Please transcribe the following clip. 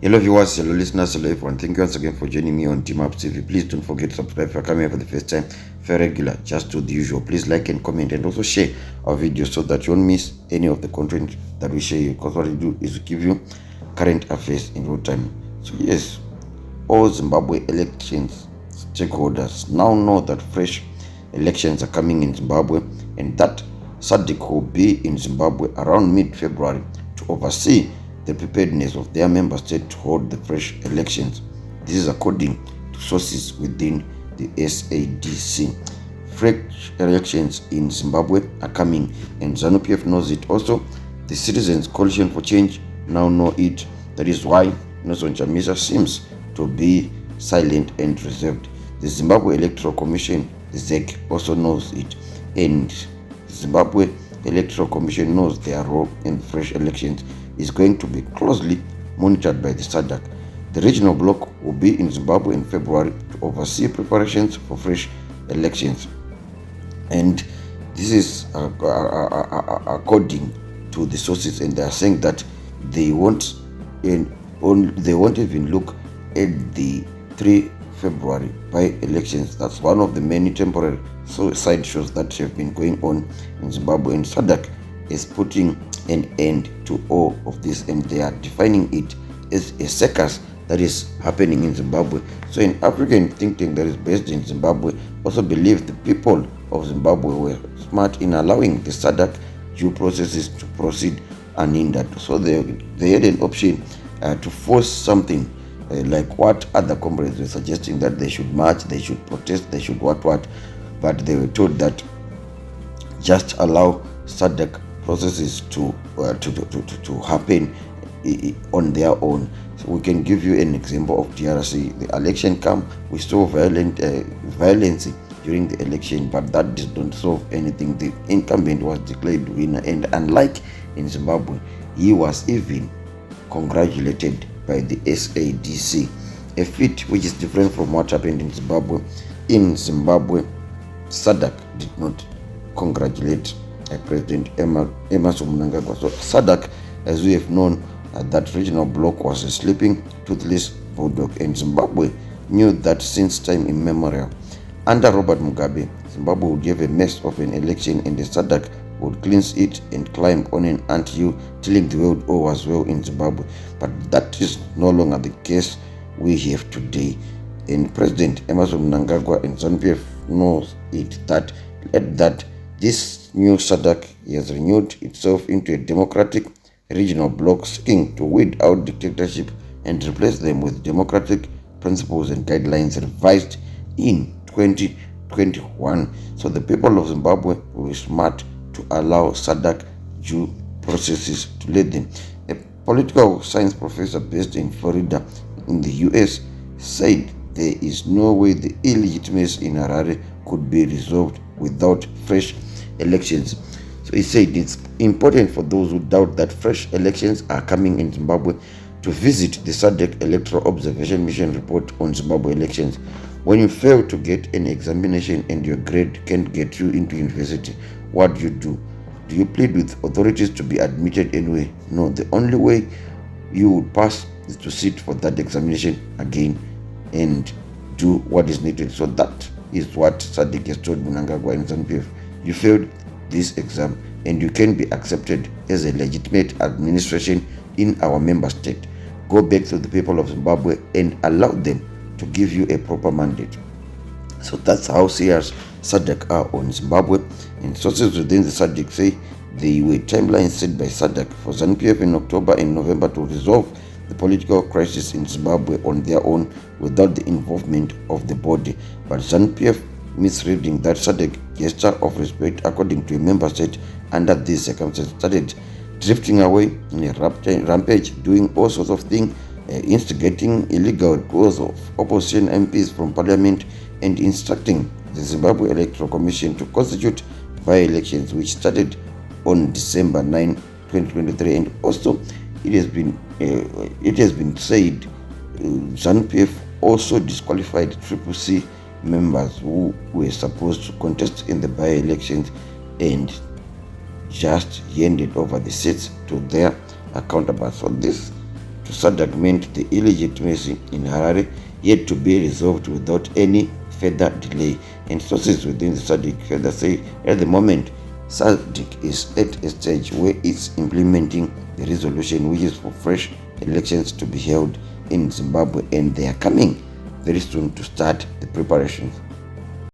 Hello viewers, hello listeners, hello everyone. Thank you once again for joining me on Team Up TV. Please don't forget to subscribe if you're coming here for the first time. If you're regular, just do the usual. Please like and comment and also share our videos so that you won't miss any of the content that we share here. Because what we do is we give you current affairs in real time. So yes, all Zimbabwe elections stakeholders now know that fresh elections are coming in Zimbabwe and that SADC will be in Zimbabwe around mid-February to oversee the preparedness of their member state to hold the fresh elections. This is according to sources within the SADC. Fresh elections in Zimbabwe are coming and ZANU-PF knows it. Also, the Citizens Coalition for Change now know it. That is why Nelson Chamisa seems to be silent and reserved. The Zimbabwe Electoral Commission, the ZEC, also knows it. And Zimbabwe Electoral Commission knows their role in fresh elections is going to be closely monitored by the SADC. The regional bloc will be in Zimbabwe in February to oversee preparations for fresh elections. And this is according to the sources, and they are saying that they won't even look at the 3 February by-elections. That's one of the many temporary side shows that have been going on in Zimbabwe, and SADC is putting an end to all of this, and they are defining it as a circus that is happening in Zimbabwe. So an African think tank that is based in Zimbabwe also believes the people of Zimbabwe were smart in allowing the SADC due processes to proceed unhindered. So they had an option to force something like what other comrades were suggesting, that they should march, they should protest, they should what, but they were told that just allow SADC processes to happen on their own. So we can give you an example of DRC. The election come, we saw violence during the election, but that did not solve anything. The incumbent was declared winner, and unlike in Zimbabwe, he was even congratulated by the SADC, a feat which is different from what happened in Zimbabwe. In Zimbabwe, SADC did not congratulate President Emerson Mnangagwa. So SADC, as we have known, that regional bloc was a sleeping, toothless bulldog, and Zimbabwe knew that since time immemorial. Under Robert Mugabe, Zimbabwe would have a mess of an election, and the SADC would cleanse it and climb on an anthill, telling the world all was well in Zimbabwe. But that is no longer the case we have today. And President Emerson Mnangagwa and ZANU-PF knows it, that this new SADC has renewed itself into a democratic regional bloc seeking to weed out dictatorship and replace them with democratic principles and guidelines revised in 2021. So the people of Zimbabwe will be smart to allow SADC due processes to lead them. A political science professor based in Florida in the US said there is no way the illegitimacy in Harare could be resolved without fresh elections. So he said it's important for those who doubt that fresh elections are coming in Zimbabwe to visit the SADC Electoral Observation Mission report on Zimbabwe elections. When you fail to get an examination and your grade can't get you into university, what do? Do you plead with authorities to be admitted anyway? No, the only way you would pass is to sit for that examination again and do what is needed. So that is what SADC has told Mnangagwa and ZANU-PF. You failed this exam and you can be accepted as a legitimate administration in our member state. Go back to the people of Zimbabwe and allow them to give you a proper mandate. So that's how serious SADC are on Zimbabwe, and sources within the SADC say there were timelines set by SADC for ZANU-PF in October and November to resolve the political crisis in Zimbabwe on their own without the involvement of the body. But ZANU-PF misreading that SADC gesture of respect according to a member state under these circumstances started drifting away in a rampage, doing all sorts of things, instigating illegal withdrawals of opposition MPs from parliament and instructing the Zimbabwe Electoral Commission to constitute by-elections, which started on December 9, 2023. And also it has been said ZANU-PF also disqualified CCC members who were supposed to contest in the by-elections and just handed over the seats to their counterparts. So this to SADC meant the illegitimacy in Harare yet to be resolved without any further delay. And sources within the SADC further say at the moment, SADC is at a stage where it's implementing the resolution, which is for fresh elections to be held in Zimbabwe, and they are coming very soon to start the preparations.